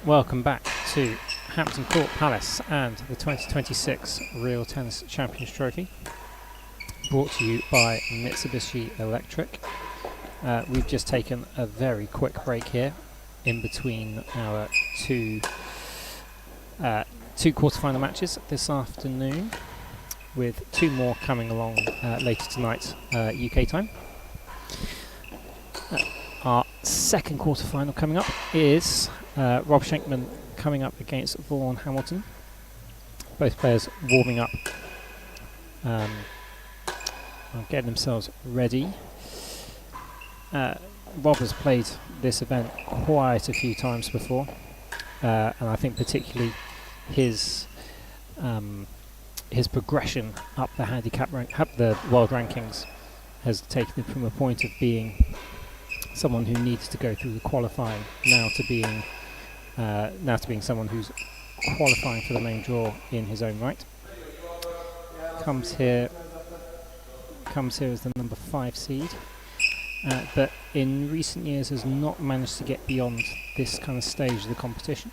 Welcome back to Hampton Court Palace and the 2026 Real Tennis Champions Trophy, brought to you by Mitsubishi Electric. We've just taken a very quick break here in between our two quarterfinal matches this afternoon, with two more coming along later tonight UK time. Our second quarterfinal coming up is Rob Shenkman coming up against Vaughan Hamilton. Both players warming up and getting themselves ready. Rob has played this event quite a few times before, and I think particularly his progression up the handicap up the world rankings has taken him from a point of being someone who needs to go through the qualifying now to being someone who's qualifying for the main draw in his own right. Comes here as the number 5 seed, but in recent years has not managed to get beyond this kind of stage of the competition.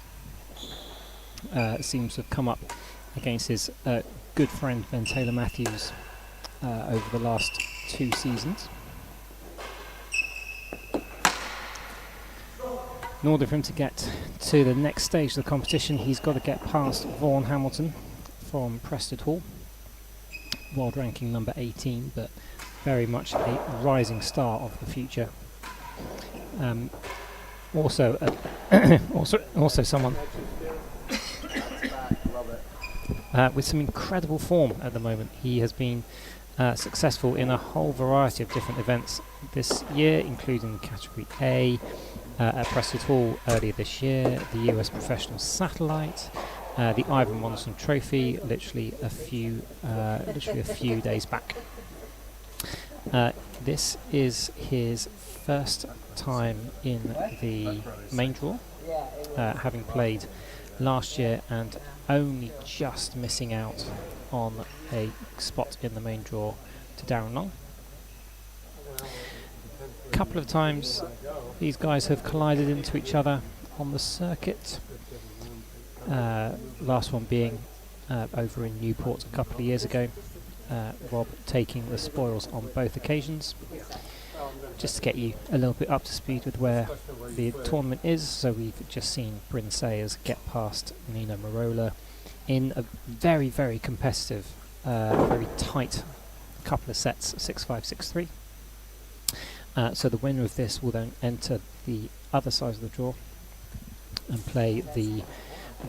Seems to have come up against his good friend Ben Taylor Matthews over the last 2 seasons. In order for him to get to the next stage of the competition, he's got to get past Vaughan Hamilton from Preston Hall, world ranking number 18, but very much a rising star of the future. Also someone with some incredible form at the moment. He has been successful in a whole variety of different events this year, including Category A at Preston Hall earlier this year, the US Professional Satellite, the Ivan Monson Trophy, literally a few days back. This is his first time in the main draw, having played last year and only just missing out on a spot in the main draw to Darren Long. A couple of times these guys have collided into each other on the circuit, last one being over in Newport a couple of years ago, Rob taking the spoils on both occasions. Just to get you a little bit up to speed with where the tournament is, so we've just seen Bryn Sayers get past Nino Marola in a very, very competitive, very tight couple of sets, 6-5, 6-3. So the winner of this will then enter the other side of the draw and play the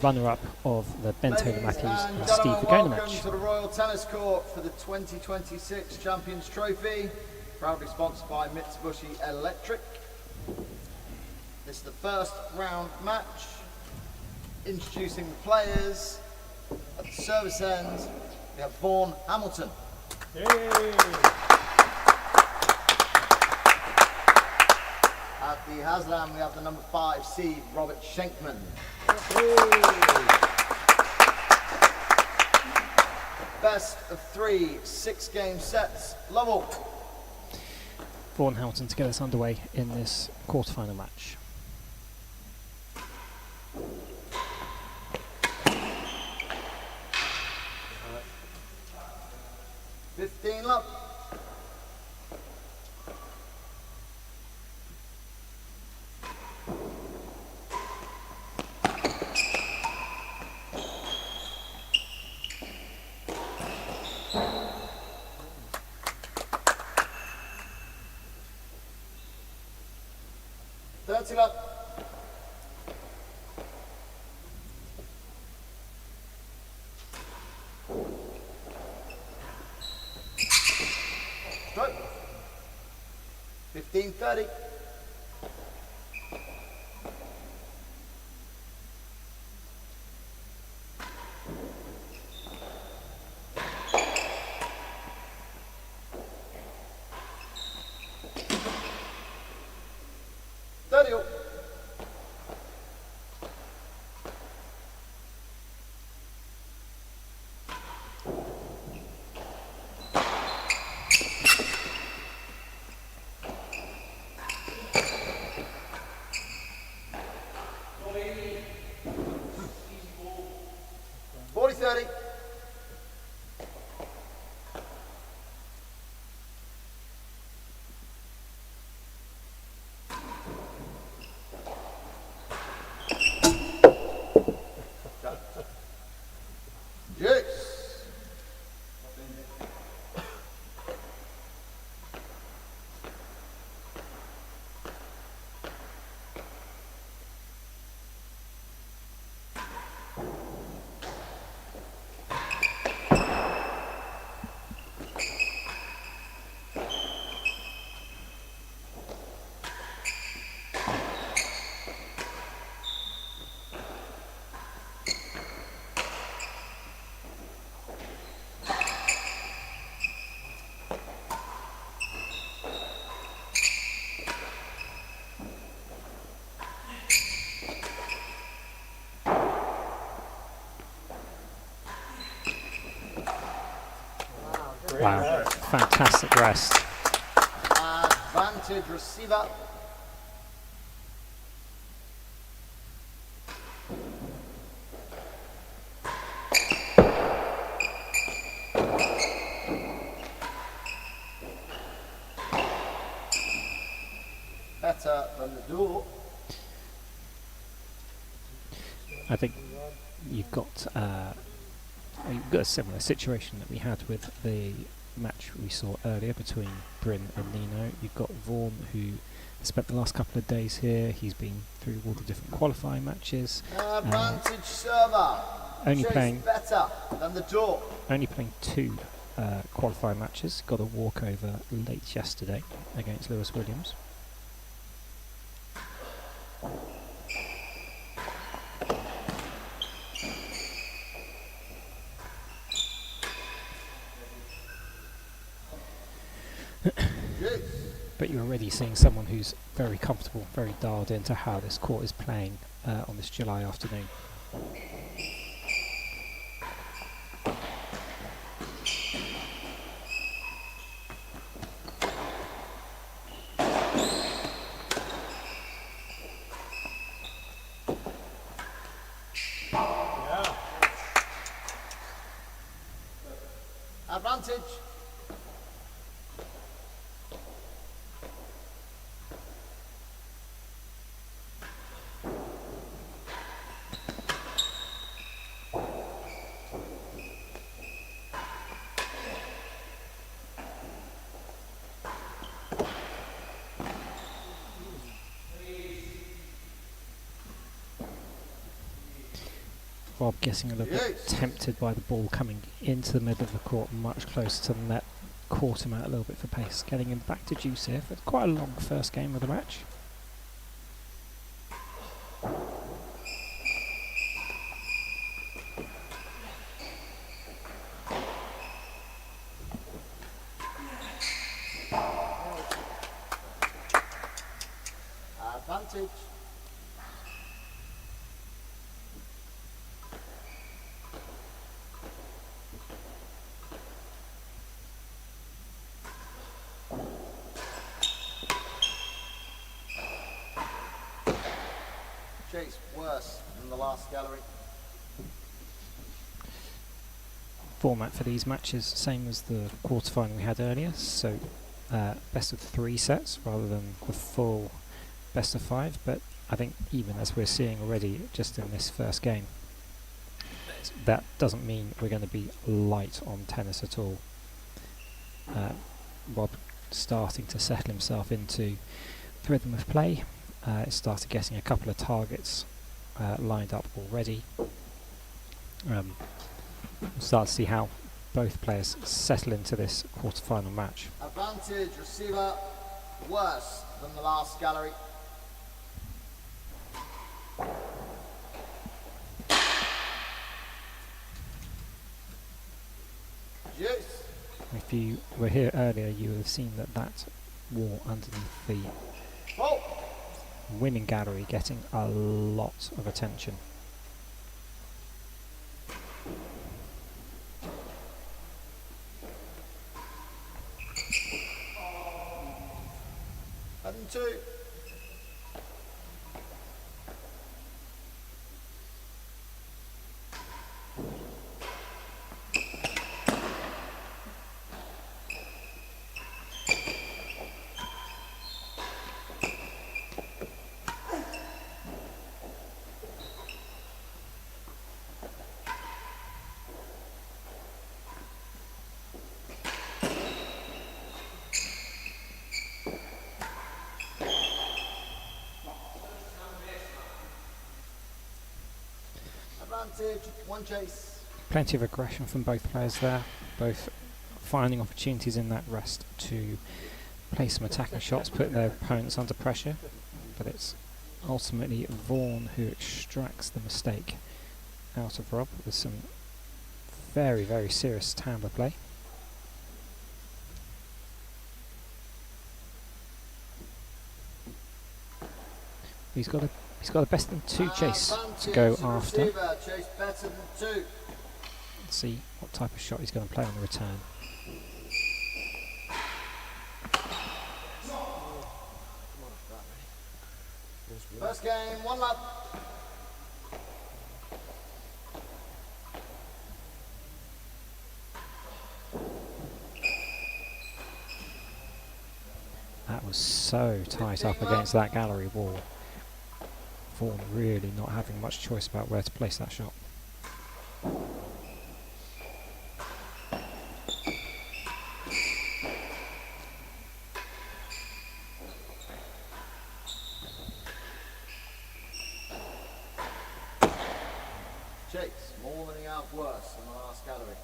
runner-up of the Ben Taylor Matthews and Steve Vigona match. Welcome to the Royal Tennis Court for the 2026 Champions Trophy, proudly sponsored by Mitsubishi Electric. This is the first round match. Introducing the players. At the service end, we have Vaughan Hamilton. Yay. At the Haslam, we have the number 5 seed, Robert Shenkman. Best of 3 6-game sets, level. Vaughan Hamilton to get us underway in this quarterfinal match. Love. That's love. Strike. 15-30. Wow, fantastic rest. Advantage receiver. Better than the door. I think you've got a similar situation that we had with the match we saw earlier between Bryn and Nino. You've got Vaughan, who spent the last couple of days here. He's been through all the different qualifying matches. Advantage server. Only Chase playing better than the door. only playing 2 qualifying matches. Got a walkover late yesterday against Lewis Williams. But you're already seeing someone who's very comfortable, very dialed into how this court is playing on this July afternoon. Advantage. Rob getting a little bit tempted by the ball coming into the middle of the court, much closer to the net, caught him out a little bit for pace, getting him back to juice here for quite a long first game of the match. Advantage. Chase worse than the last gallery. Format for these matches, same as the quarterfinal we had earlier, so best of 3 sets rather than the full best of 5, but I think even as we're seeing already just in this first game, that doesn't mean we're going to be light on tennis at all. Rob starting to settle himself into the rhythm of play. Started getting a couple of targets lined up already. We'll start to see how both players settle into this quarter-final match. Advantage receiver worse than the last gallery. Juice. If you were here earlier, you would have seen that wall underneath the winning gallery getting a lot of attention. And 2. Advantage, 1 chase. Plenty of aggression from both players there, both finding opportunities in that rest to play some attacking shots, put their opponents under pressure, but it's ultimately Vaughan who extracts the mistake out of Rob with some very, very serious timbre play. He's got a best than 2 chase to go after. Chase better than 2. Let's see what type of shot he's going to play on the return. First game, 1 lap. That was so tight up against that gallery wall. Vaughan really not having much choice about where to place that shot. Chase, more than he had worse in the last gallery.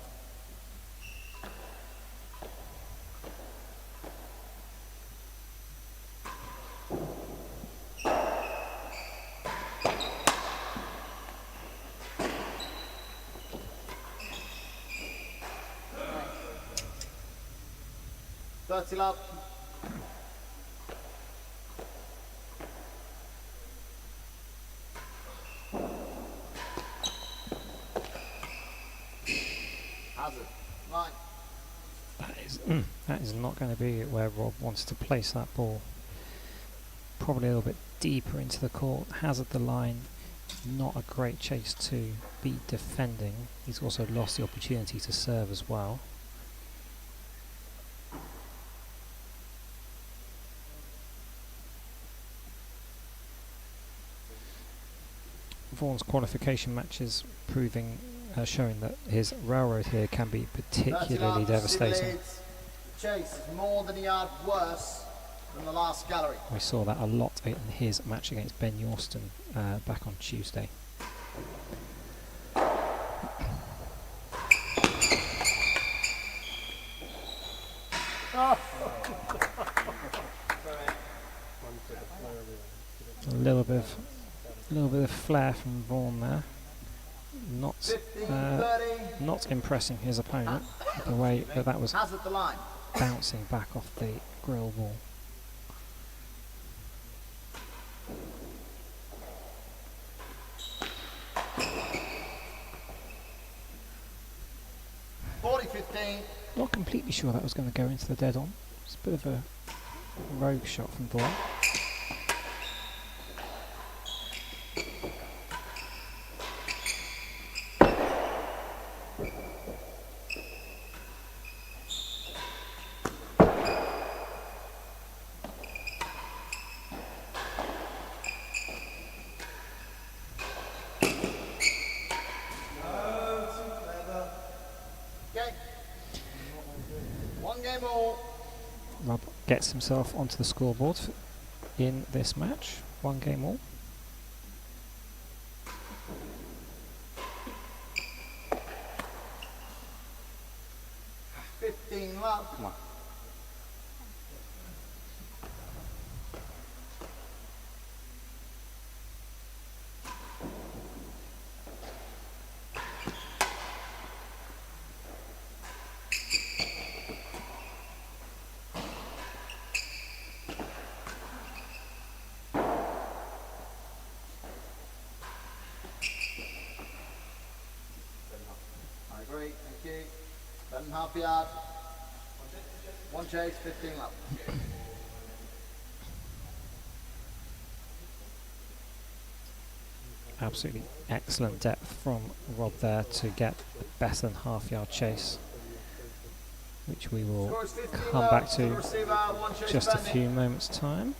Thirty lap. Hazard. Line. That is not going to be where Rob wants to place that ball. Probably a little bit deeper into the court. Hazard the line. Not a great chase to be defending. He's also lost the opportunity to serve as well. Vaughan's qualification matches showing that his railroad here can be particularly devastating. Chase is more than he had worse than the last gallery. We saw that a lot in his match against Ben Yorston back on Tuesday. A little bit of flair from Vaughan there. Not impressing his opponent the way that was bouncing back off the grill wall. Not completely sure that was going to go into the dead on. It's a bit of a rogue shot from Vaughan. Rob gets himself onto the scoreboard in this match. 1 game all. Come on. I agree, thank you. 7.5 yard. 1 chase, 15 lap. Absolutely excellent depth from Rob there to get a better than half-yard chase, which we will come back to just a few moments' time.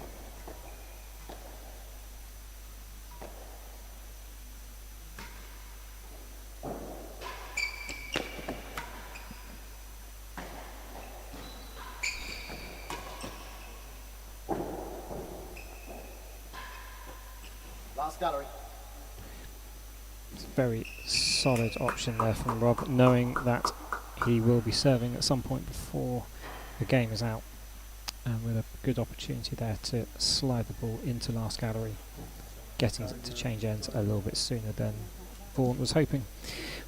Last gallery. It's a very solid option there from Rob, knowing that he will be serving at some point before the game is out, and with a good opportunity there to slide the ball into last gallery, getting it to change ends a little bit sooner than Vaughan was hoping.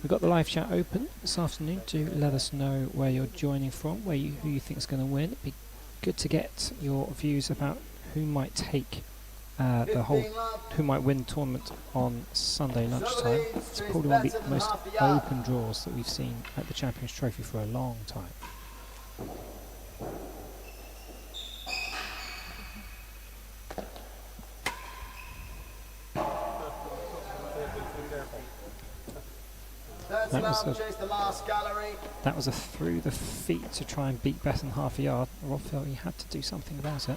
We've got the live chat open this afternoon. Do let us know where you're joining from, who you think is going to win. It'd be good to get your views about who might take who might win the tournament on Sunday lunchtime. It's probably one of the most open draws that we've seen at the Champions Trophy for a long time. That was a chase the last gallery. That was a through the feet to try and beat better than half a yard. Rob felt he had to do something about it.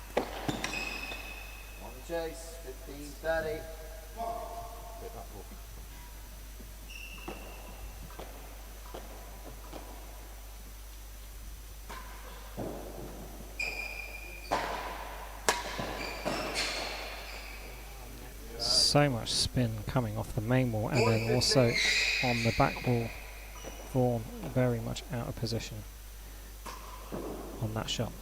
On the chase, 15-30. So much spin coming off the main wall, and then also on the back wall. Vaughan very much out of position on that shot.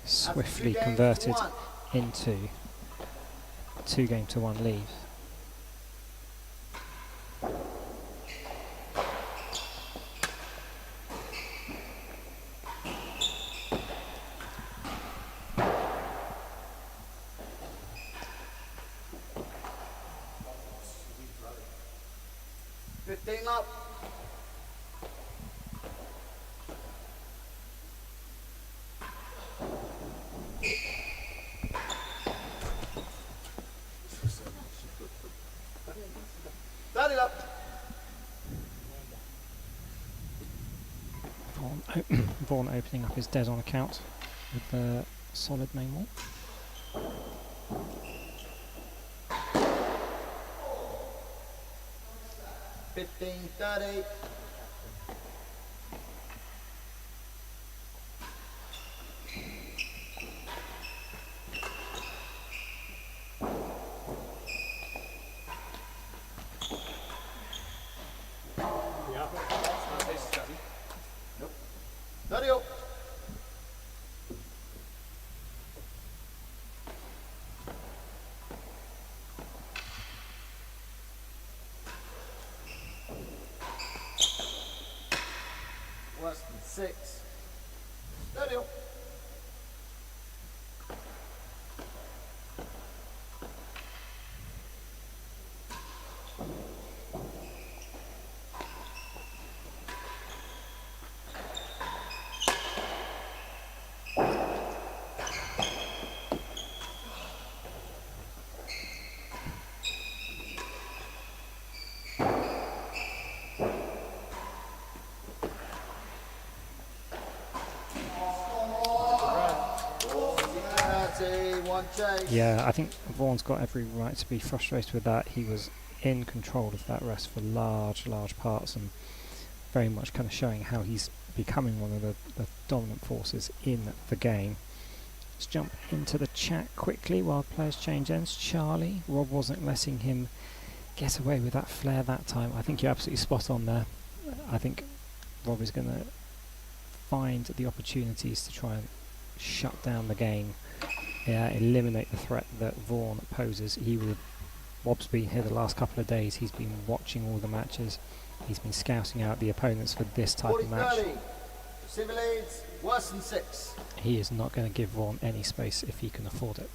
Swiftly converted into a 2-game-to-1 lead. Up. Daddy up. Vaughan opening up his dead on account with the solid main wall. $15-30. Nope. Worse than 6. Steady up. Yeah, I think Vaughan's got every right to be frustrated with that. He was in control of that rest for large parts, and very much kind of showing how he's becoming one of the dominant forces in the game. Let's jump into the chat quickly while players change ends. Charlie, Rob wasn't letting him get away with that flare that time. I think you're absolutely spot on there. I think Rob is going to find the opportunities to try and shut down the game. Eliminate the threat that Vaughan poses. Rob's been here the last couple of days. He's been watching all the matches. He's been scouting out the opponents for this type of match. Receiver leads, worse than 6. He is not going to give Vaughan any space if he can afford it.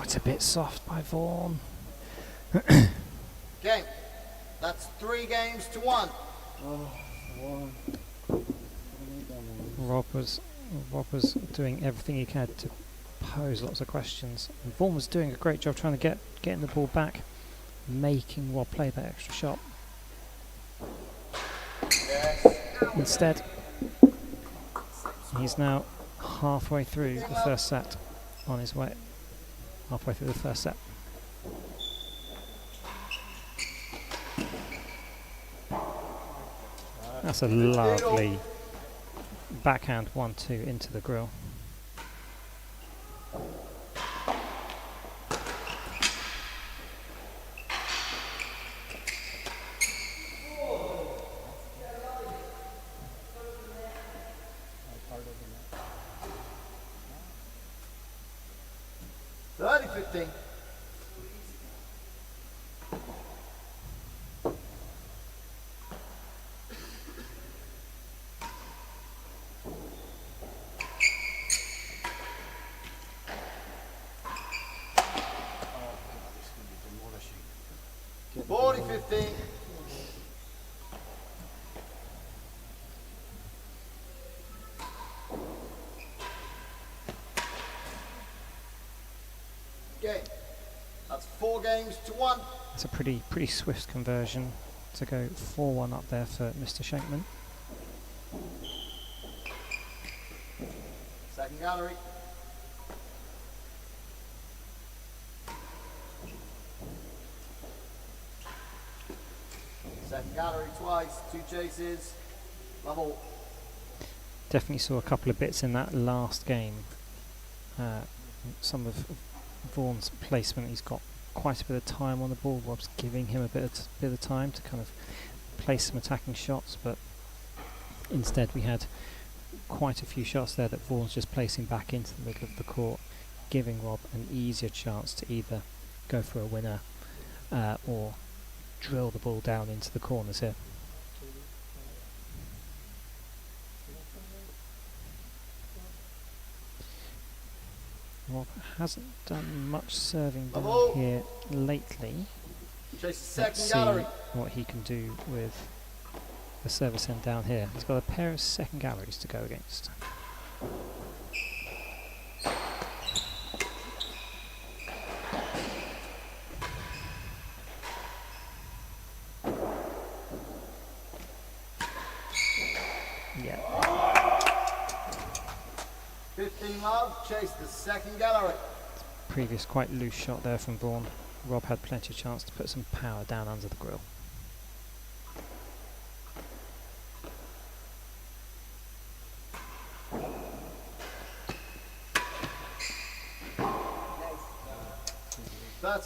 It's a bit soft by Vaughan. Game. That's 3 games to 1. Rob was doing everything he could to pose lots of questions. And Vaughan was doing a great job trying to getting the ball back, making Rob play that extra shot. Yes. Instead, he's now halfway through the first set on his way. Halfway through the first set. That's a lovely backhand 1-2 into the grill. game. That's 4 games to 1. It's a pretty swift conversion to go 4-1 up there for Mr. Shenkman. Second gallery. Second gallery twice, 2 chases, level. Definitely saw a couple of bits in that last game. Some of Vaughan's placement, he's got quite a bit of time on the ball. Rob's giving him a bit of time to kind of place some attacking shots, but instead we had quite a few shots there that Vaughan's just placing back into the middle of the court, giving Rob an easier chance to either go for a winner or drill the ball down into the corners here. Rob hasn't done much serving down here lately. Let's see what he can do with the service end down here. He's got a pair of second galleries to go against. Yeah. 15 love, chase the second gallery. Previous quite loose shot there from Vaughan. Rob had plenty of chance to put some power down under the grill.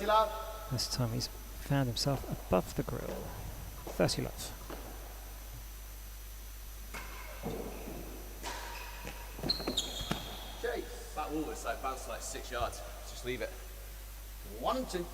Love. This time he's found himself above the grill. 30 love. Chase. That wall was like bounced like 6 yards. Just leave it. 1 and 2.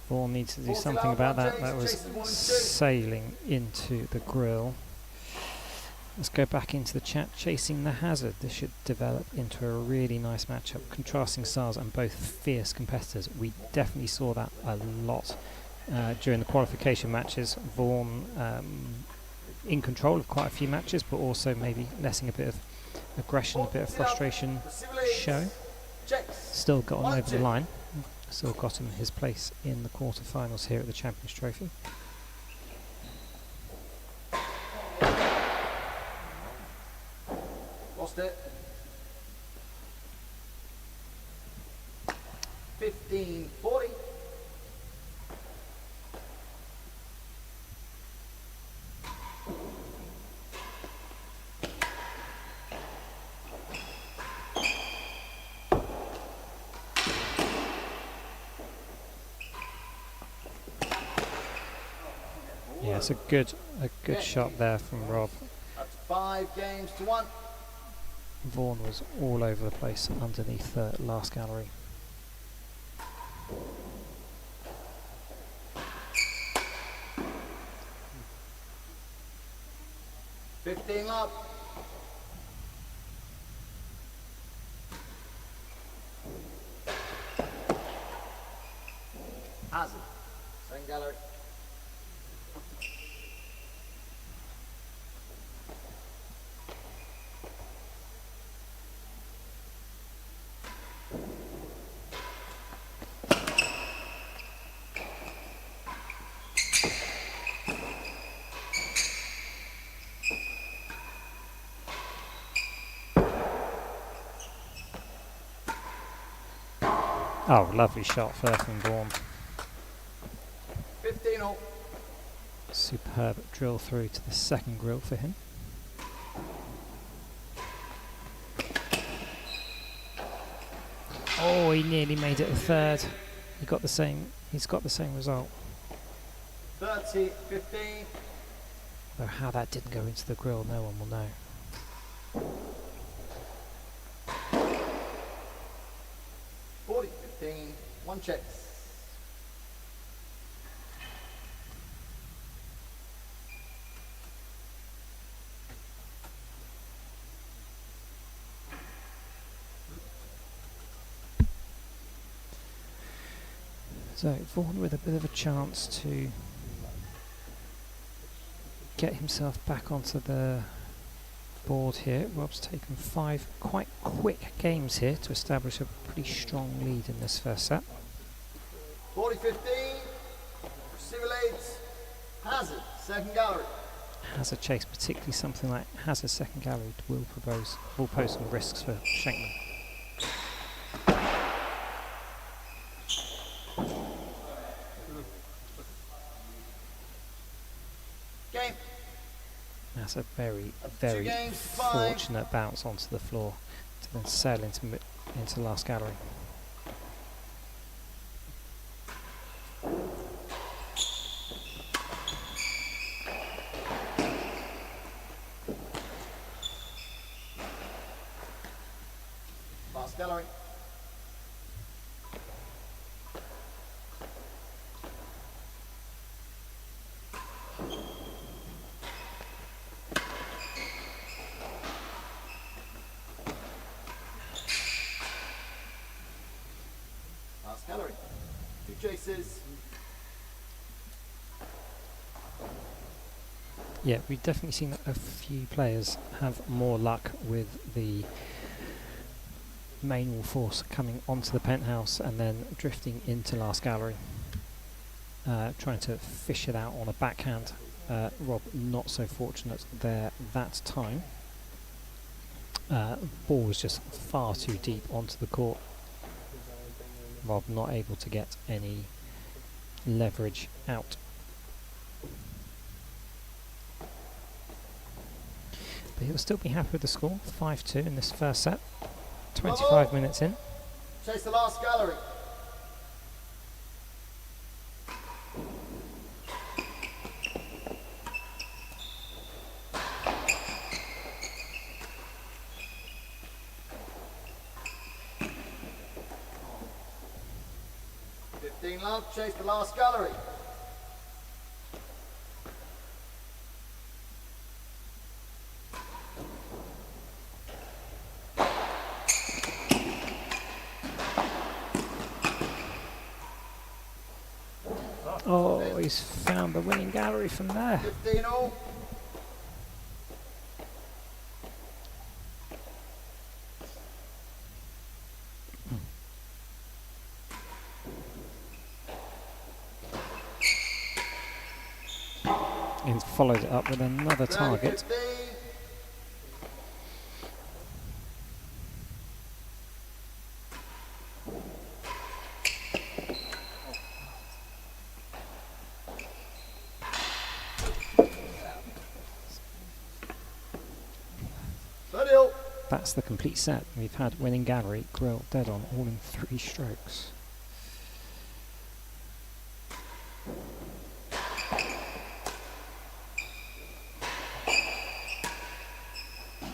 Vaughan needs to do something about that. That was sailing into the grill. Let's go back into the chat. Chasing the hazard. This should develop into a really nice matchup. Contrasting styles and both fierce competitors. We definitely saw that a lot during the qualification matches. Vaughan in control of quite a few matches, but also maybe letting a bit of aggression, a bit of frustration show. Still got him over the line. Still got him his place in the quarterfinals here at the Champions Trophy. Lost it. 15-40. Yeah, it's a good shot there from Rob. That's 5 games to 1. Vaughan was all over the place underneath the last gallery. $15 up. Hazard. Second gallery. Oh, lovely shot first from Vaughan. 15-all. Superb drill through to the second grill for him. Oh, he nearly made it a third. He's got the same result. 30-15. Though how that didn't go into the grill, no one will know. 40-15. 1 chase. So Vaughan with a bit of a chance to get himself back onto the board here. Rob's taken 5 quite quick games here to establish a pretty strong lead in this first set. 40-15, receiver leads, Hazard, second gallery. Hazard chase, particularly something like Hazard second gallery, will pose some risks for Shenkman. Game. That's a very, 2 very games, 5. fortunate bounce onto the floor to then sail into last gallery. Last gallery. Last gallery. 2 chases. Yeah, we've definitely seen a few players have more luck with the main wall force coming onto the penthouse and then drifting into last gallery, trying to fish it out on a backhand. Rob not so fortunate there that time. Ball was just far too deep onto the court. Rob not able to get any leverage out. But he'll still be happy with the score, 5-2 in this first set. 25 minutes in. Chase the last gallery. Love, chase the last gallery. Oh, he's found the winning gallery from there. 15 all. He's followed it up with another target. 15. That's the complete set. We've had winning gallery, grill, dead on, all in 3 strokes.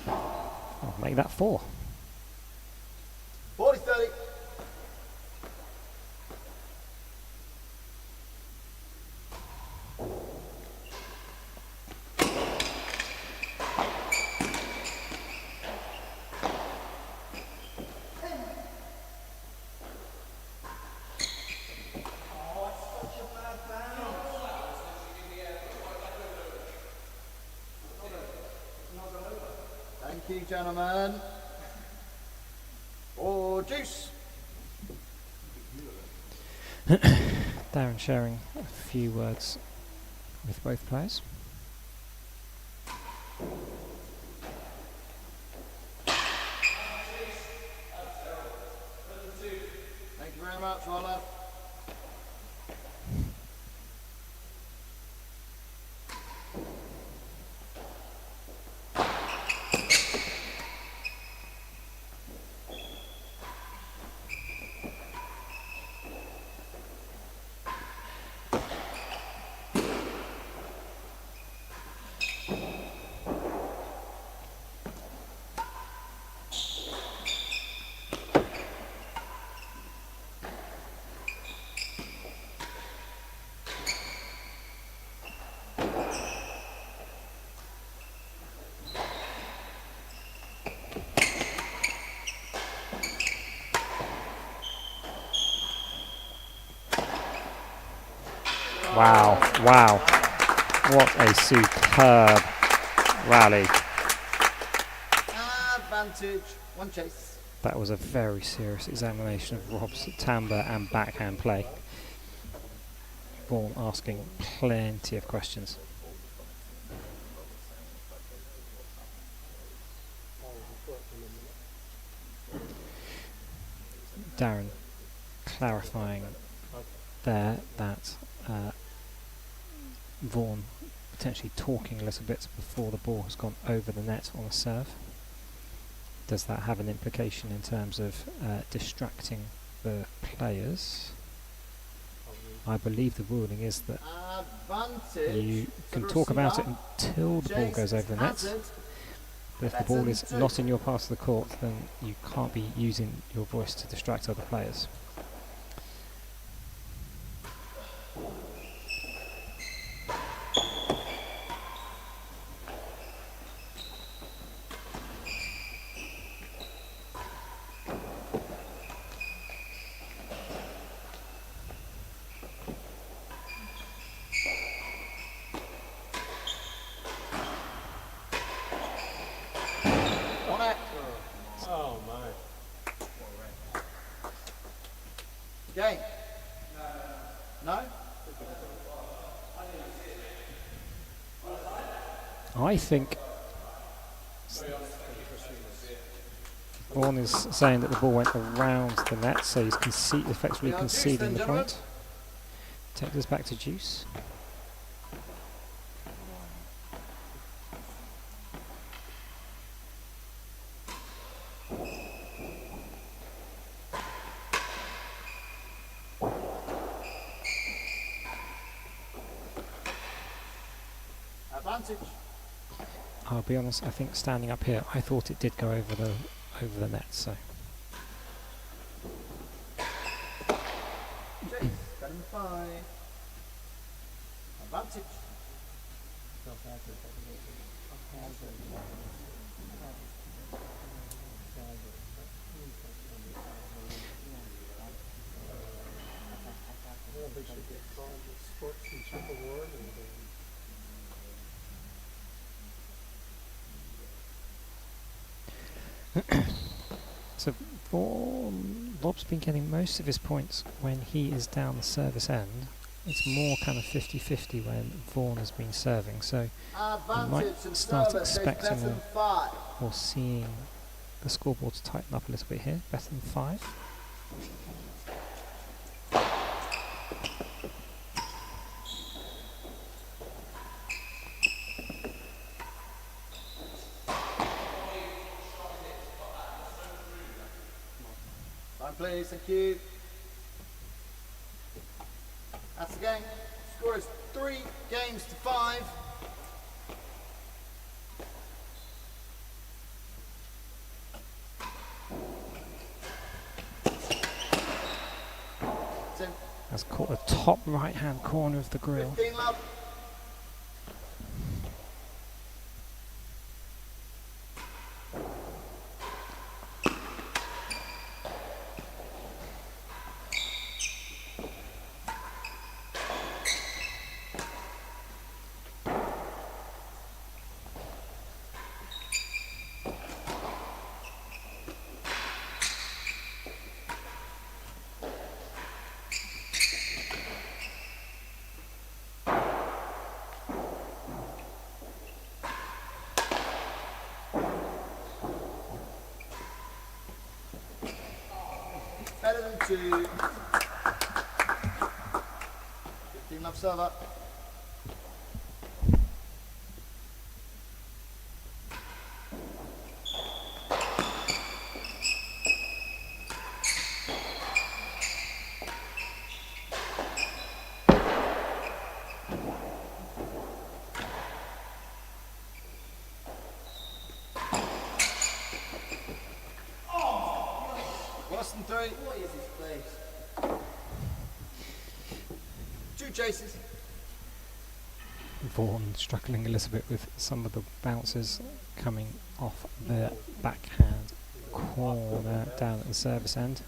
I'll make that 4. 40-30. Thank you, gentlemen. Or juice. Darren sharing a few words with both players. Thank you very much, Roller. Wow, wow. What a superb rally. Advantage, one chase. That was a very serious examination of Rob's timbre and backhand play. Vaughan asking plenty of questions. Darren clarifying there that Vaughan potentially talking a little bit before the ball has gone over the net on a serve. Does that have an implication in terms of distracting the players? I believe the ruling is that you can talk about it until the ball goes over the net. But if the ball is not in your part of the court, then you can't be using your voice to distract other players. Game. No? I think Vaughan is saying that the ball went around the net, so he's effectively conceding the point. Take this back to Juice. Advantage. I'll be honest, I think standing up here, I thought it did go over the net, so. Chase, got him 5. Advantage. So Rob's been getting most of his points when he is down the service end. It's more kind of 50-50 when Vaughan has been serving, so you might start expecting or seeing the scoreboard to tighten up a little bit here. Better than 5. Please, thank you. That's the game. Score is 3 games to 5. That's caught the top right hand corner of the grill. 15 love. Better than 2. 15 love server. Worse than 3. What is this place? 2 chases. Vaughan struggling a little bit with some of the bounces coming off the backhand corner down at the service end.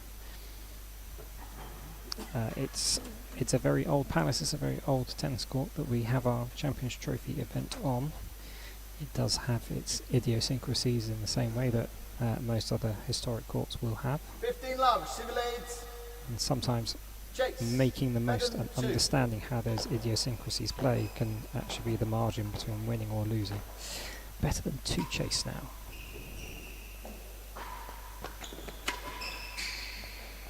It's it's a very old palace, it's a very old tennis court that we have our Champions Trophy event on. It does have its idiosyncrasies in the same way that most other historic courts will have. 15 love, civil aids. And sometimes Chase. making the most and Two. understanding how those idiosyncrasies play can actually be the margin between winning or losing. Better than 2 chase now.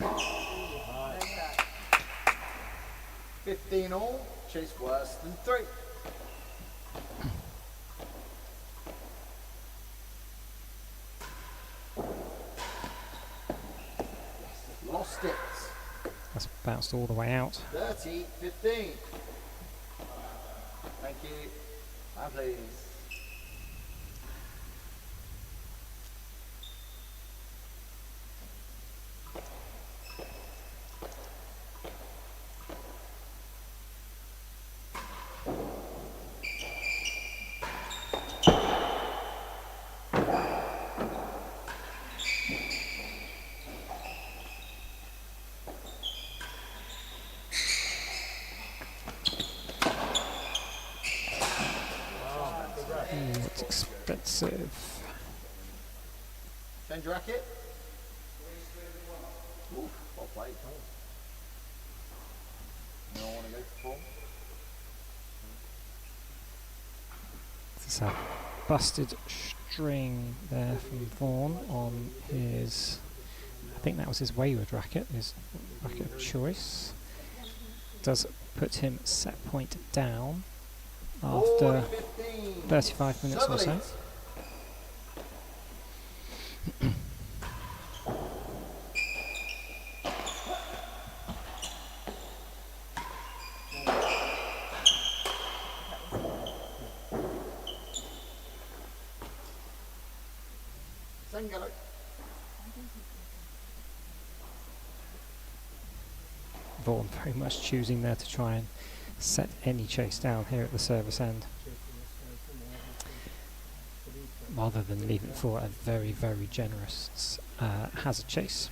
Okay. 15 all, chase worse than 3. Lost it. That's bounced all the way out. 30, 15. Thank you. And please. It's expensive. Change your racket. Ooh, well played. You don't want to go for 4? There's a busted string there from Vaughan on his, I think that was his wayward racket, his racket of choice. Does put him set point down after 35 minutes or so. Second gallery. Vaughan very much choosing there to try and set any chase down here at the service end, rather than leave it for a very, very generous hazard chase.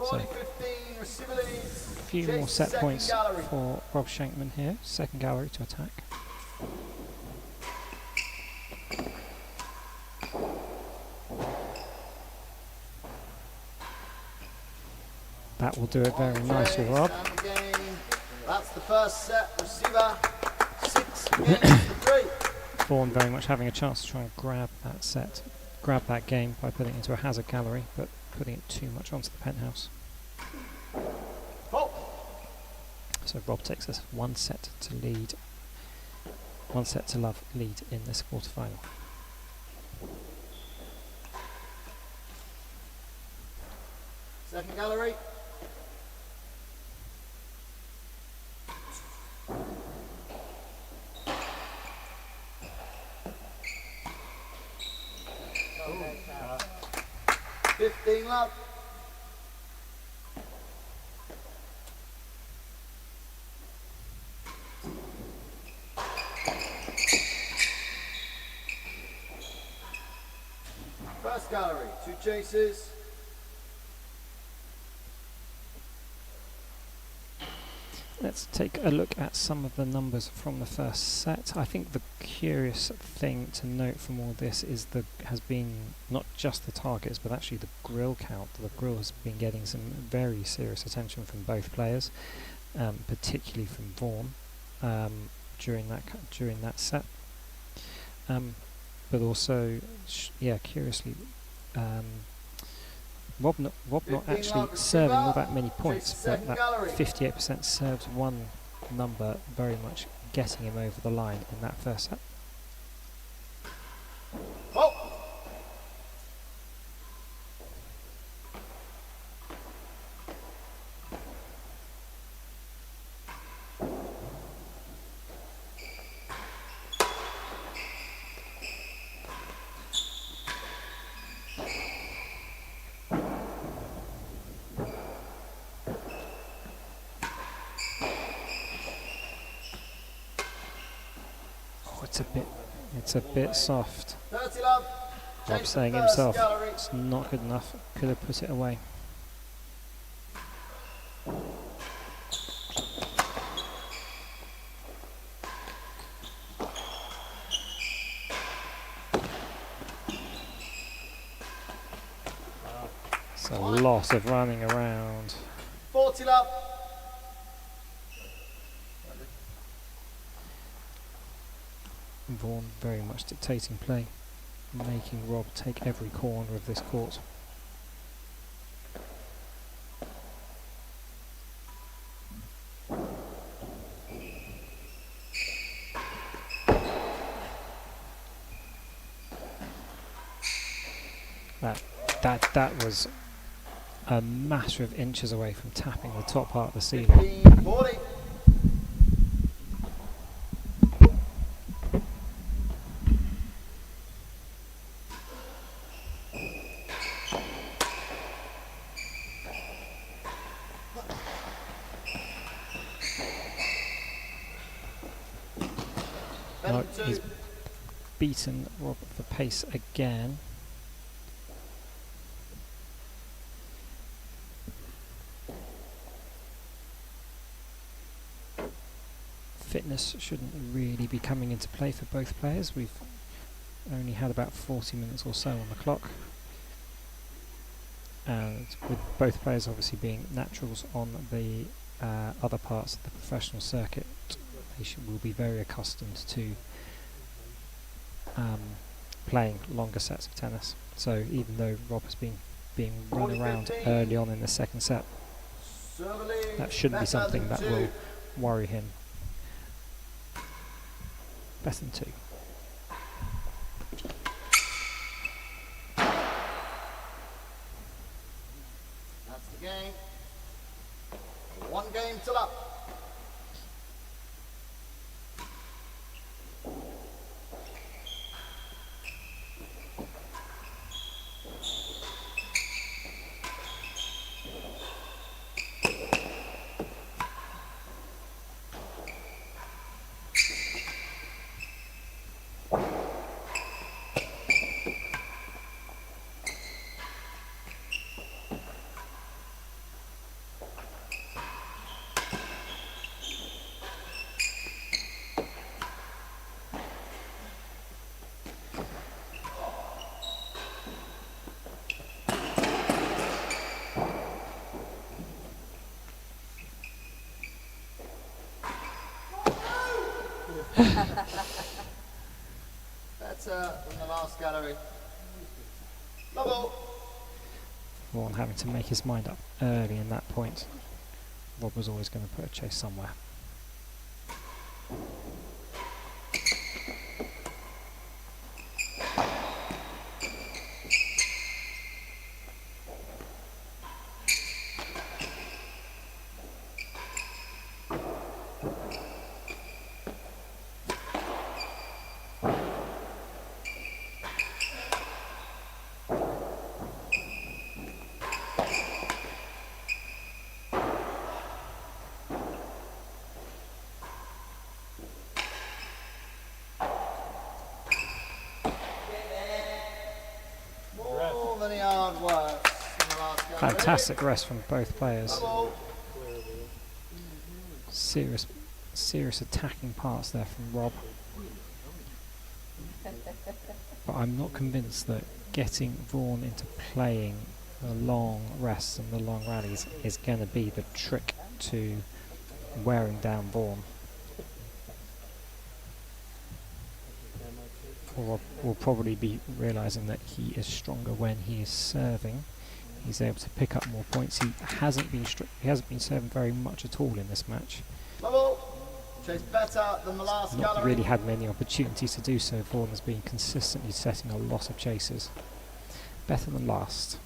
So, a few more set points for Rob Shenkman here. Second gallery to attack. That will do it very nicely, Rob. That's the first set. Receiver 6 against the 3. Vaughan very much having a chance to try and grab that set, grab that game by putting it into a hazard gallery, but putting it too much onto the penthouse. Oh. So Rob takes us 1 set to lead, 1 set to love lead in this quarterfinal. Second gallery. Oh. 15 love. First gallery, 2 chases. Let's take a look at some of the numbers from the first set. I think the curious thing to note from all this is has been not just the targets, but actually the grill count. The grill has been getting some very serious attention from both players, particularly from Vaughan during that set. But also, curiously, Rob not actually serving all that many points, but that 58% serves one number very much getting him over the line in that first set. Oh. It's a bit soft. 30 love. Rob Change saying to first himself, gallery. it's not good enough. Could have put it away. It's a lot of running around. 40 love. Vaughan very much dictating play, making Rob take every corner of this court. That was a matter of inches away from tapping the top part of the ceiling. 15, 40. No, he's beaten Rob for pace again. Fitness shouldn't really be coming into play for both players. We've only had about 40 minutes or so on the clock. And with both players obviously being naturals on the other parts of the professional circuit, they will be very accustomed to playing longer sets of tennis. So even though Rob has been being run around early on in the second set, that shouldn't be something that will worry him. Better than 2. That's the game. 1 game till up. Better than the last gallery. Level. Vaughan having to make his mind up early in that point. Rob was always going to put a chase somewhere. More than hard work in the last gallery. Fantastic rest from both players. Level. Serious attacking parts there from Rob. But I'm not convinced that getting Vaughan into playing the long rests and the long rallies is going to be the trick to wearing down Vaughan. Rob will probably be realising that he is stronger when he is serving. He's able to pick up more points. He hasn't been serving very much at all in this match. Level. Chase better than the last Not gallery. really had many opportunities to do so. Vaughan has been consistently setting a lot of chases. Better than last.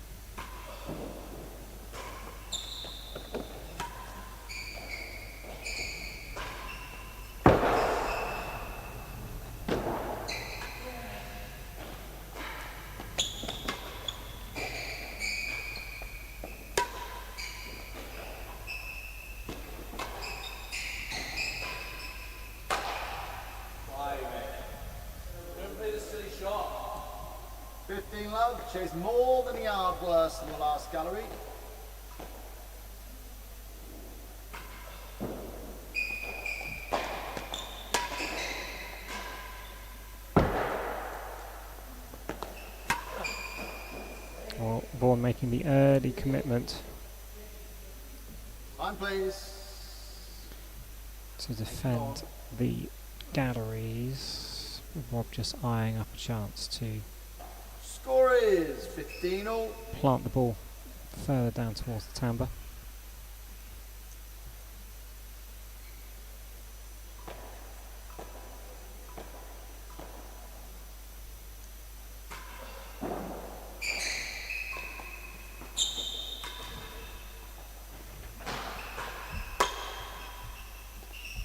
love. Chase more than a yard worse than the last gallery. Well, Vaughan making the early commitment Time, please. to defend the galleries. Rob just eyeing up a chance to Score is 15-all. plant the ball further down towards the timber.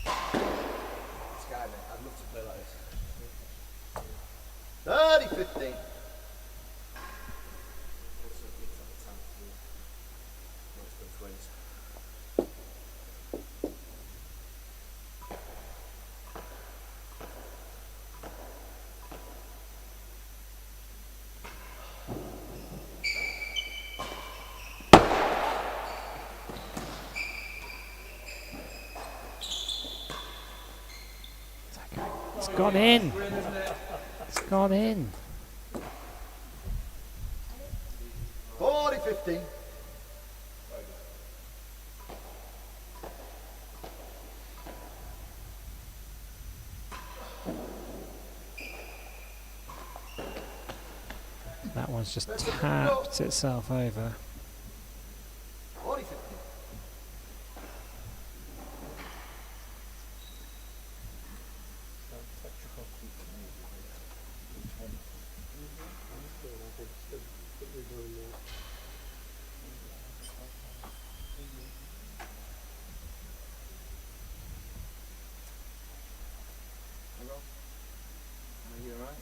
This guy, mate, I'd love to play like this. 30-15. It's gone in. It's gone in. 40-15. That one's just tapped itself over. 40-15. Are you alright?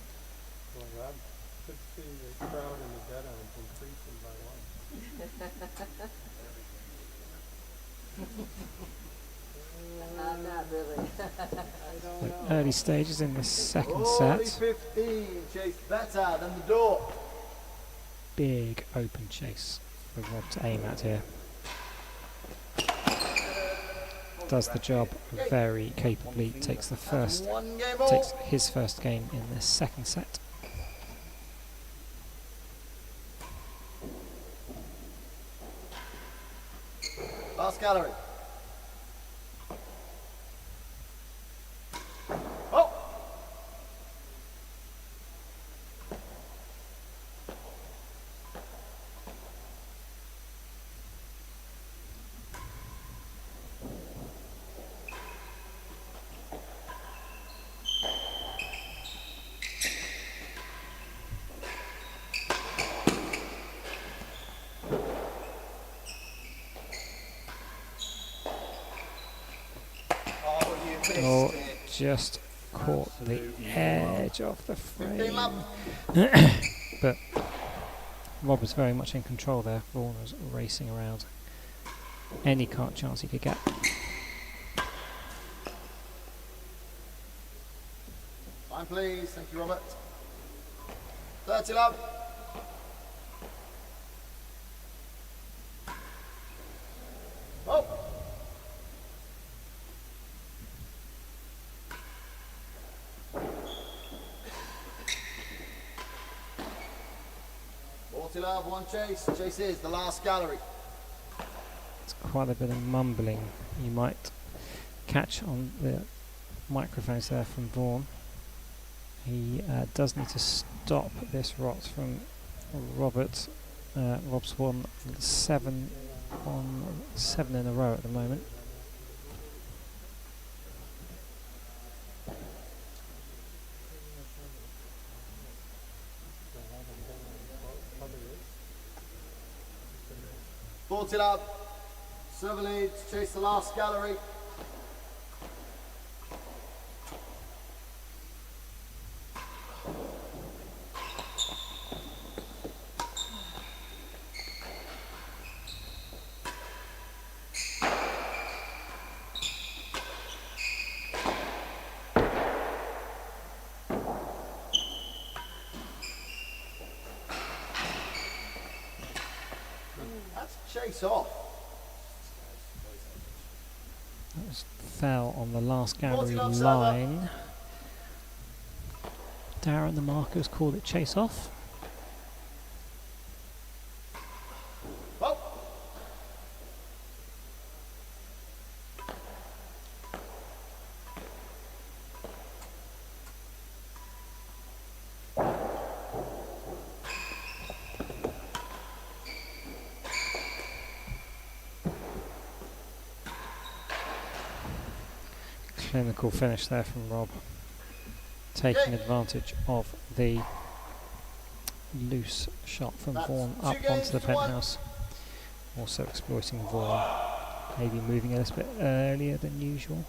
Well, I could see the crowd in the dead-ends increasing by one. Not really. So early stages in the second set. 40-15. Chase better than the door. Big open chase for Rob to aim at here. Does the job very capably. Takes the first, One game all. takes his first game in the second set. Last gallery. Oh! Oh, you missed Oh, it. just caught the edge of the 15 frame. love. But Rob was very much in control there. Vaughan was racing around any chance he could get. Time, please. Thank you, Robert. 30 love. Oh! Love, one chase. Chase is the last gallery. It's quite a bit of mumbling you might catch on the microphones there from Vaughan. He does need to stop this rot from Robert. Rob's won 7 in a row at the moment. Love. Server lead to chase the last gallery. Chase off. That was fell on the last gallery 49 server. line. Darren, the markers, called it chase off. Oh. Clinical finish there from Rob, taking advantage of the loose shot from That's Vaughan 2 up games onto the to 1. penthouse. Also exploiting Vaughan, maybe moving a little bit earlier than usual.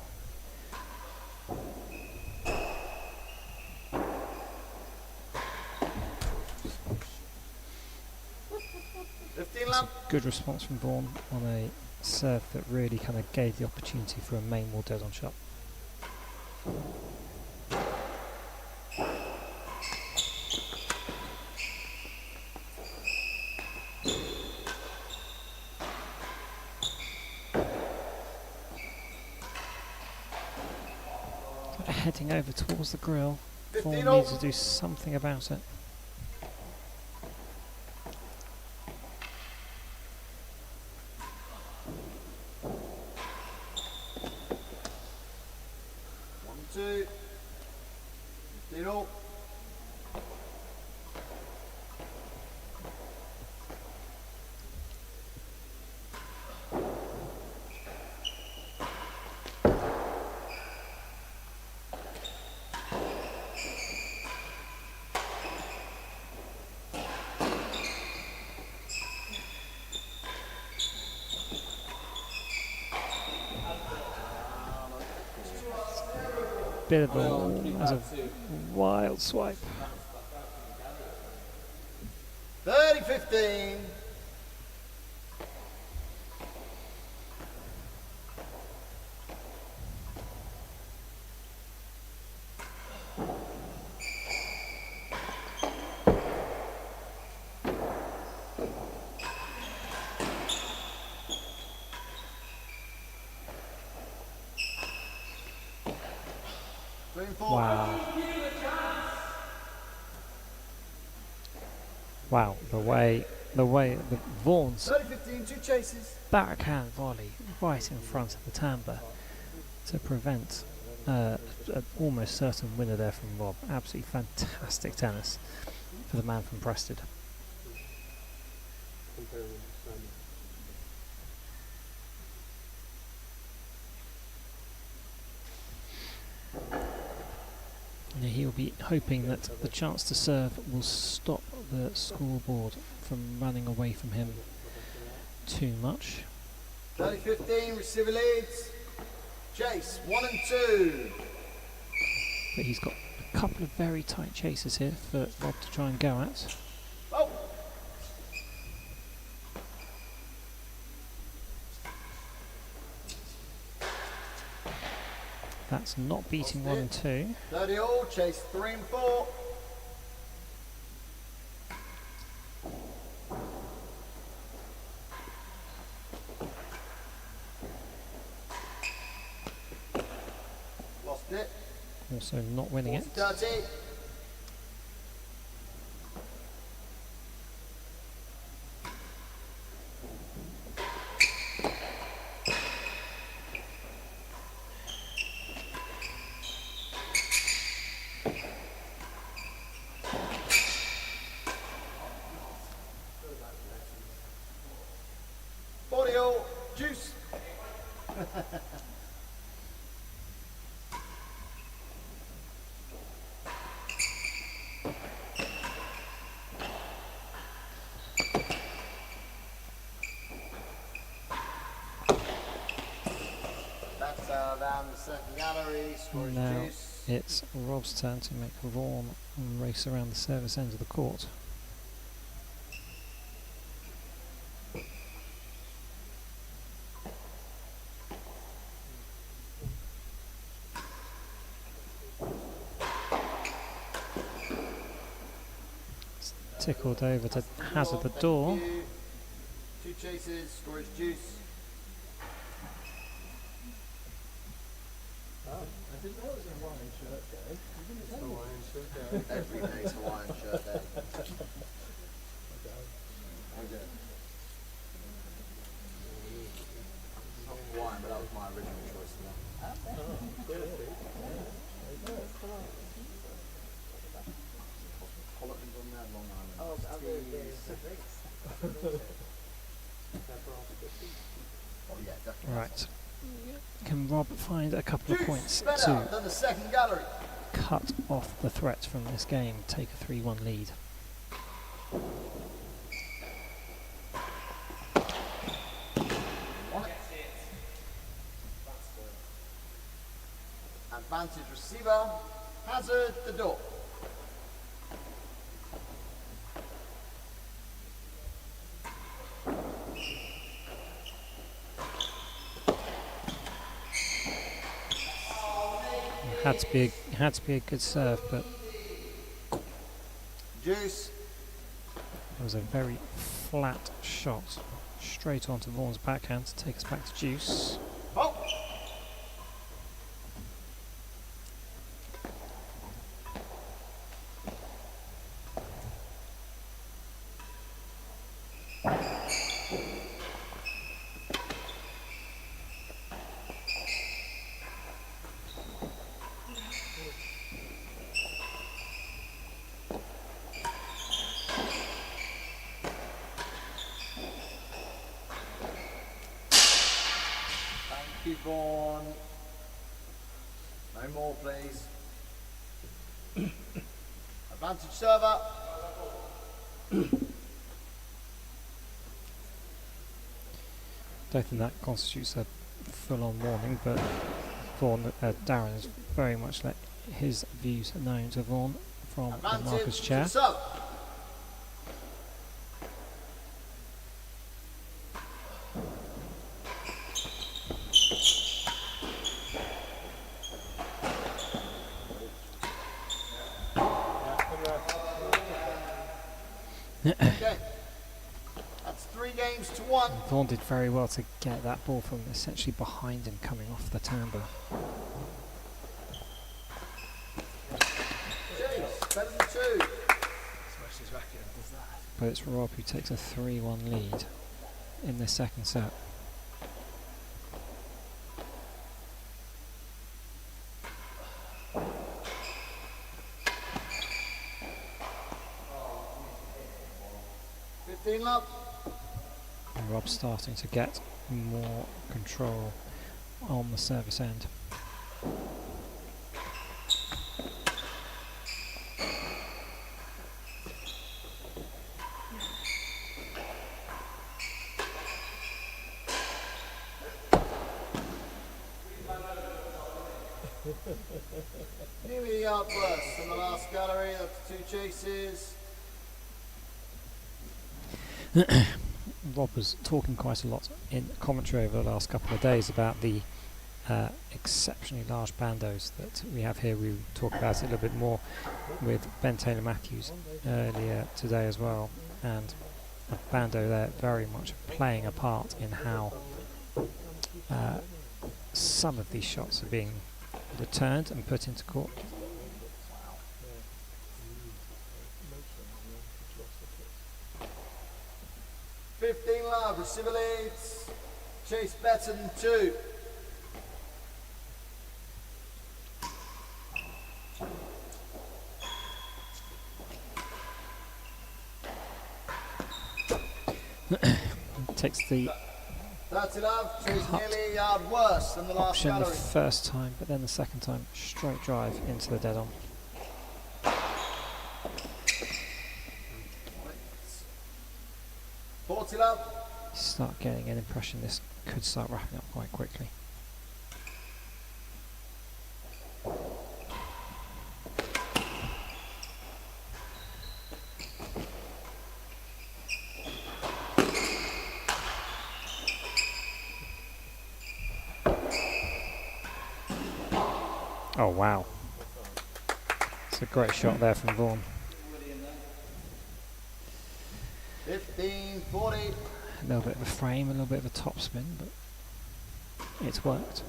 Good response from Vaughan on a serve that really kind of gave the opportunity for a main wall dead on shot. Heading over towards the grill. Vaughan needs to do something about it. Bit of a wild swipe. 30-15. Wow. Wow, the way the Vaughan's 30-15, 2 chases. backhand volley right in front of the tambour to prevent an almost certain winner there from Rob. Absolutely fantastic tennis for the man from Preston. Now he'll be hoping that the chance to serve will stop the scoreboard from running away from him too much. 30-15, receiver leads. Chase, 1 and 2. But he's got a couple of very tight chases here for Rob to try and go at. Oh. That's not beating 1 and 2. 30 all, chase 3 and 4. Lost it. Also not winning it. 30. Juice. That's down the second gallery. Scores Now juice. it's Rob's turn to make Vaughan race around the service end of the court. Tickled over to hazard the door. Two chases, score is deuce. Oh, I didn't know it was a Hawaiian shirt day. You didn't it's tell the me. Hawaiian shirt day. Every day's Hawaiian shirt day. Okay. Okay. Not Hawaiian, but that was my original choice for that. Oh, good, see? Cosmopolitan's on there, Long Island. Oh, but other days. Pepper off 50. Oh yeah, definitely. Right. Can Rob find a couple of Deuce points better to than the second gallery. cut off the threat from this game, take a 3-1 lead? Advantage receiver, hazard the door. Had to be a good serve, but Deuce. it was a very flat shot straight onto Vaughan's backhand to take us back to deuce. Oh. Thank you, Vaughan. No more, please. Advantage server. Don't think that constitutes a full-on warning, but Vaughan, Darren has very much let his views known to Vaughan from the Marcus Advantage chair. to serve. Yeah, good rest. Okay. That's 3 games to 1. Vaughan did very well to get that ball from essentially behind him coming off the timbre. James, better than 2. Smashed his racket and does that. But it's Rob who takes a 3-1 lead in the second set. Love. And Rob's starting to get more control on the service end. Nearly a yard worse than the last gallery. That's 2 chases. Rob was talking quite a lot in commentary over the last couple of days about the exceptionally large bandos that we have here. We will talk about it a little bit more with Ben Taylor Matthews earlier today as well, and a bando there very much playing a part in how some of these shots are being returned and put into court. 15 love, receiver leads. Chase better than 2. Takes the 30 love, Chase nearly a yard worse than the last option the gallery. first time, but then the second time straight drive into the dead on. Love. Start getting an impression this could start wrapping up quite quickly. Oh wow, it's a great shot there from Vaughan. 15-40. A little bit of a frame, a little bit of a topspin, but it's worked.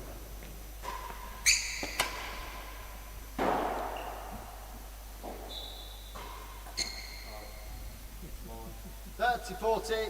$30-40.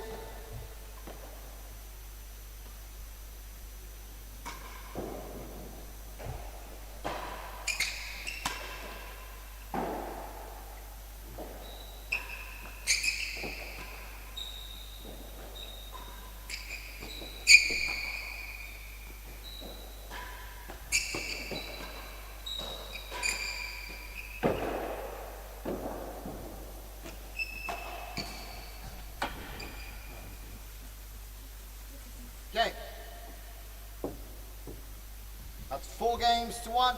Okay. That's 4 games to 1.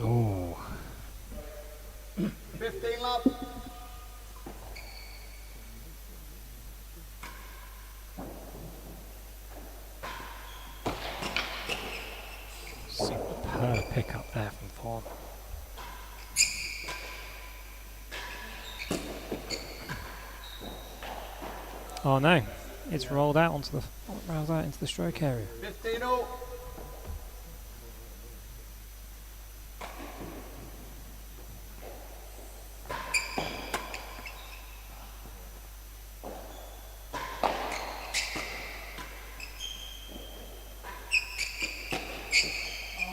Oh, 15 love. superb pickup there from Vaughan. Oh no, it's rolled out into the stroke area. 15-all.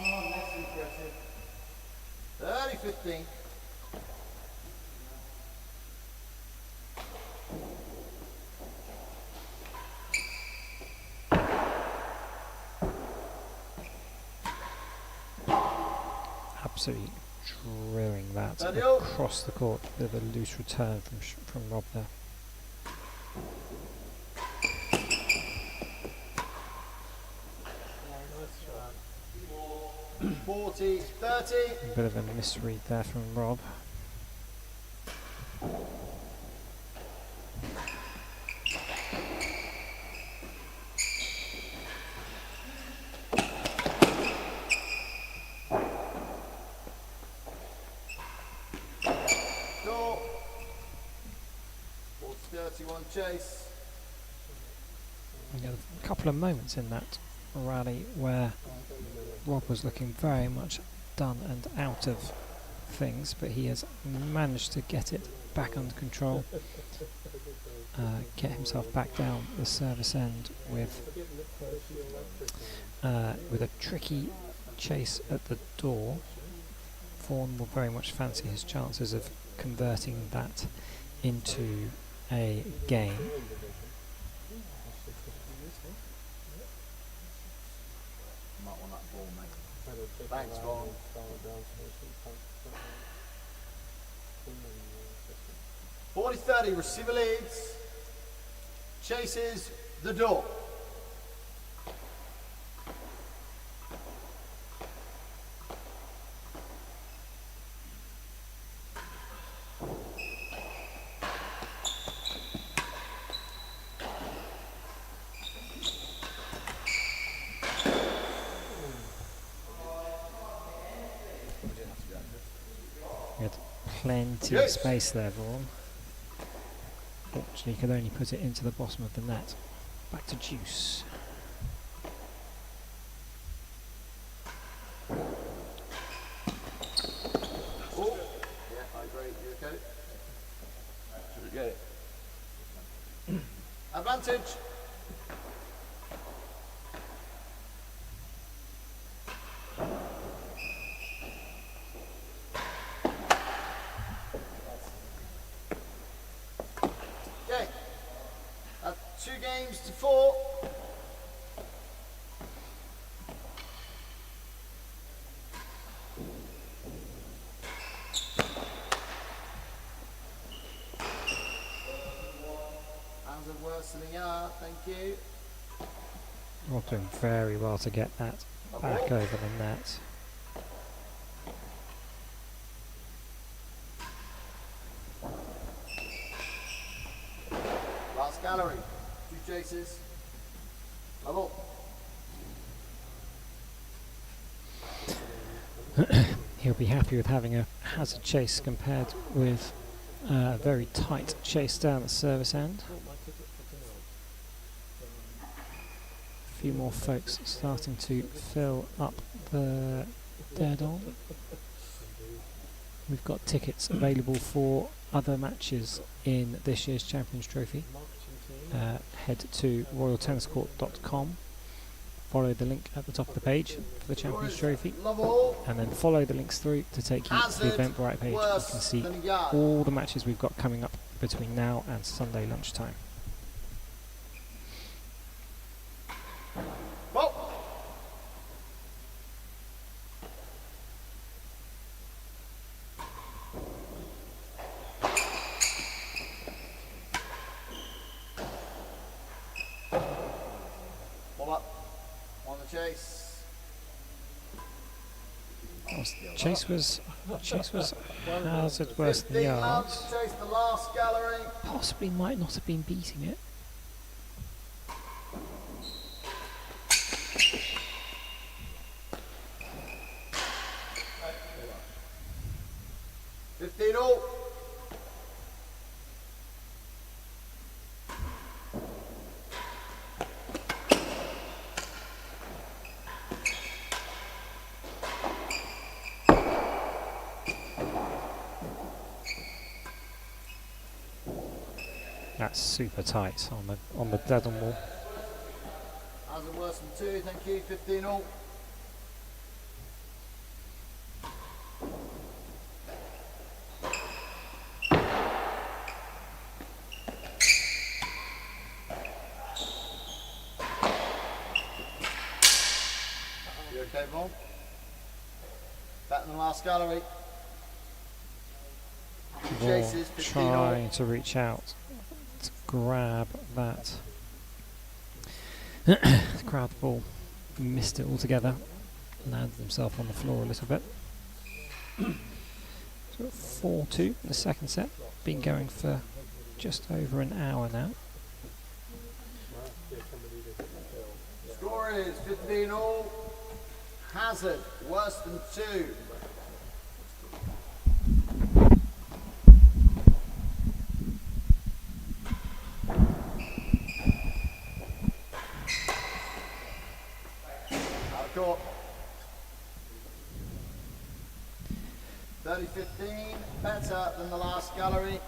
That's impressive. 30-15. Absolutely drilling that Daddy-o. across the court. Bit of a loose return from Rob there. Nice shot. 40-30. A bit of a misread there from Rob. Door. 40-31 chase. You know, a couple of moments in that rally where Rob was looking very much done and out of things, but he has managed to get it back under control, get himself back down the service end with a tricky chase at the door. Vaughan will very much fancy his chances of converting that into a game. Might want that ball, mate. Thanks, Vaughan. 40-30, receiver leads. Chases the door. He had plenty of space there, Vaughan. Fortunately, he could only put it into the bottom of the net. Back to Juice. Oh, yeah, I agree. You okay? Should we get it? Advantage. Okay. 2 games to 4. Hands are worse than they are, thank you. Rob doing very well to get that back over the net. Last gallery, 2 chases. Level. he'll be happy with having a hazard chase compared with a very tight chase down the service end. A few more folks starting to fill up the dead on. We've got tickets available for other matches in this year's Champions Trophy. Head to royaltenniscourt.com, follow the link at the top of the page for the Champions Trophy, and then follow the links through to take you to the Eventbrite page. You can see all the matches we've got coming up between now and Sunday lunchtime. Chase was hazard worse than yards. Chase the last gallery. Possibly might not have been beating it. That's super tight on the dead on wall. Hazard worse than 2, thank you, 15 all. You okay, Vaughan? Better than the last gallery. Chases, 15 all. Trying to reach out to grab that. Grab the ball, missed it altogether, landed himself on the floor a little bit. So 4-2 in the second set, been going for just over an hour now. Score is 15 all. Hazard worse than 2. Court. 30-15, better than the last gallery.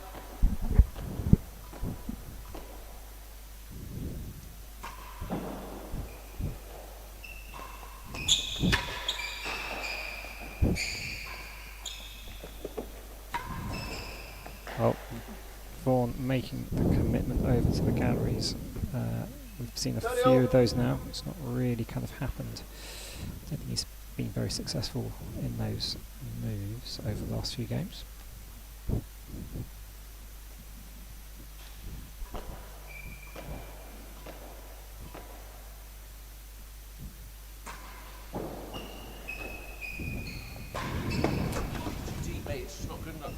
Well, Vaughan making the commitment over to the galleries. We've seen a few of those now. It's not really kind of happened. I don't think he's been very successful in those moves over the last few games. It's just not good enough.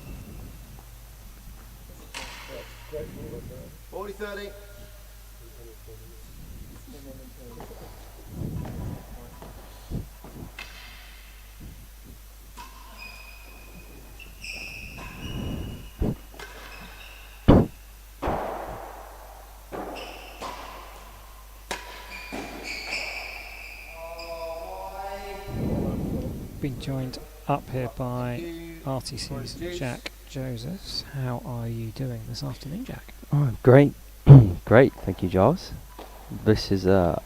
40-30. Been joined up here by RTC's Jack Josephs. How are you doing this afternoon, Jack? Oh, great. Great, thank you, Giles. This is a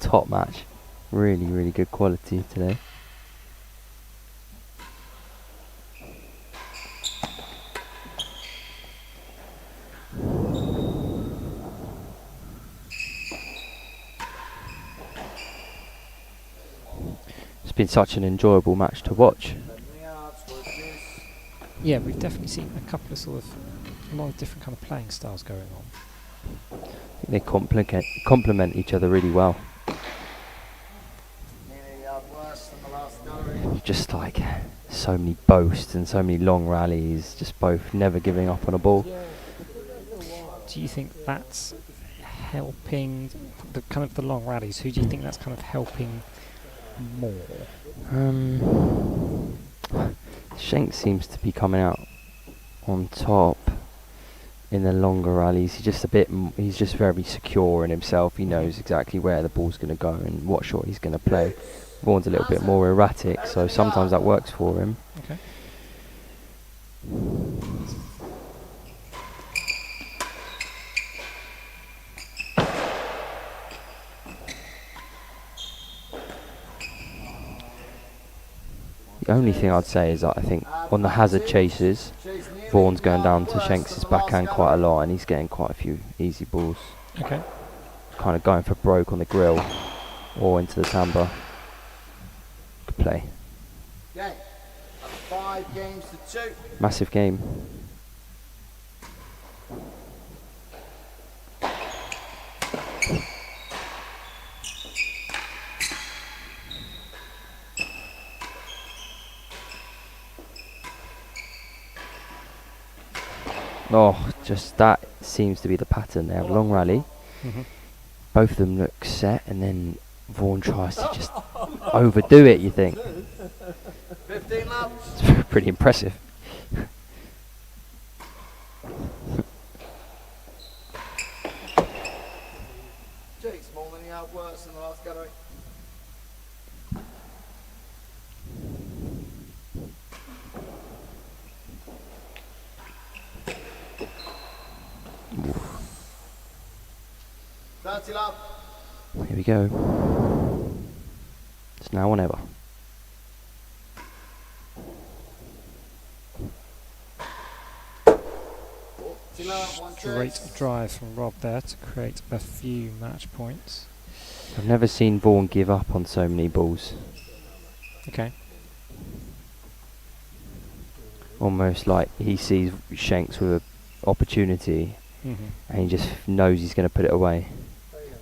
top match. Really, really good quality today. It's been such an enjoyable match to watch. Yeah, we've definitely seen a couple of a lot of different kind of playing styles going on. I think they complement each other really well. Just like so many boasts and so many long rallies, just both never giving up on a ball. Do you think that's helping the kind of the long rallies? Who do you think that's kind of helping more? Shank seems to be coming out on top in the longer rallies. He's just he's just very secure in himself. He knows exactly where the ball's going to go and what shot he's going to play. Vaughan's a little bit more erratic, so sometimes that works for him. Okay. The only thing I'd say is that I think on the hazard chases, Vaughan's going down to Shanks' backhand quite a lot, and he's getting quite a few easy balls. Okay. Kind of going for broke on the grill or into the samba. Good play. Game. 5 games to 2. Massive game. Oh, just that seems to be the pattern. They have a long rally. Mm-hmm. Both of them look set, and then Vaughan tries to just overdo it, you think. 15 laps. It's pretty impressive. Jake Small than he outworks in the last gallery. Dirty lap. Here we go. It's now or never. Great drive from Rob there to create a few match points. I've never seen Vaughan give up on so many balls. Okay. Almost like he sees Shanks with an opportunity Mm-hmm. and he just knows he's going to put it away.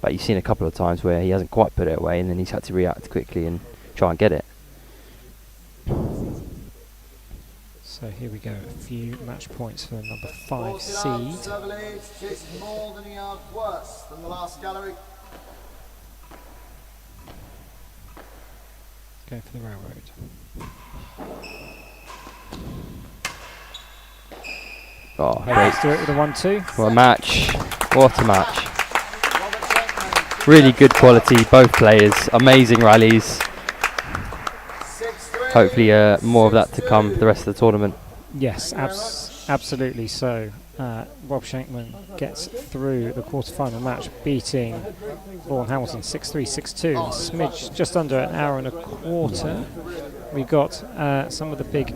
But you've seen a couple of times where he hasn't quite put it away and then he's had to react quickly and try and get it. So here we go, a few match points for the number 5 seed. It's more than a yard worse than the last gallery. Go for the railroad. Oh, Let's do great. it with a 1-2. What a match. What a match. Really good quality, both players. Amazing rallies. Hopefully more of that to come for the rest of the tournament. Yes, absolutely. So Rob Shenkman gets through the quarterfinal match, beating Vaughan Hamilton 6-3, 6-2, a smidge just under an hour and a quarter. We got some of the big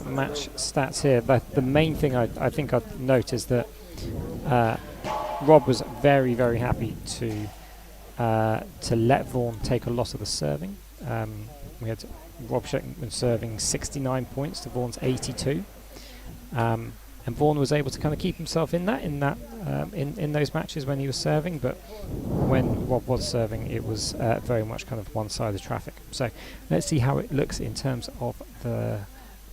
match stats here. But the main thing I think I'd note is that Rob was very, very happy to let Vaughan take a lot of the serving. We had Rob Shenkman serving 69 points to Vaughan's 82, and Vaughan was able to kind of keep himself in those matches when he was serving. But when Rob was serving, it was very much kind of one-sided traffic. So let's see how it looks in terms of the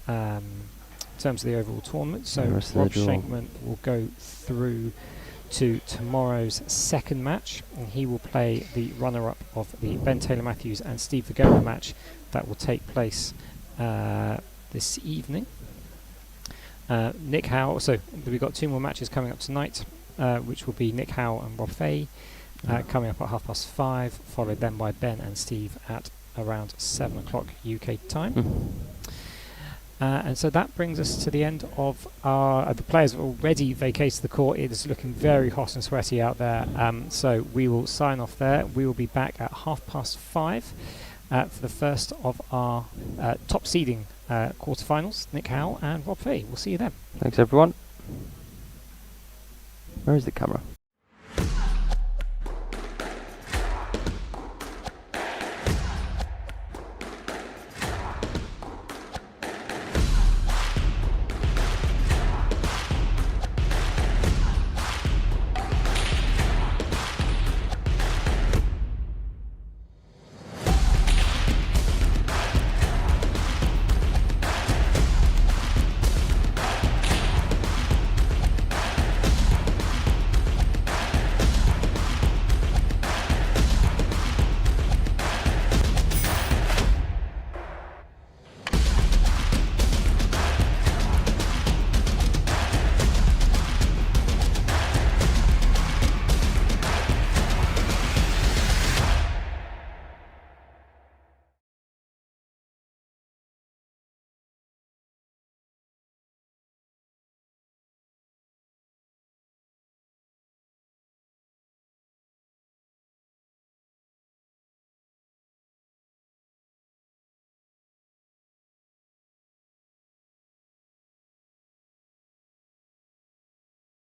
overall tournament. So Rob Shenkman will go through to tomorrow's second match, and he will play the runner-up of the Ben Taylor Matthews and Steve Vergara match that will take place this evening. Nick Howe, so we've got 2 more matches coming up tonight, which will be Nick Howe and Rob Fahey coming up at 5:30, followed then by Ben and Steve at around 7 o'clock UK time. And so that brings us to the end of our... the players have already vacated the court. It is looking very hot and sweaty out there. So we will sign off there. We will be back at 5:30 for the first of our top seeding quarterfinals, Nick Howe and Rob Fahey. We'll see you then. Thanks, everyone. Where is the camera?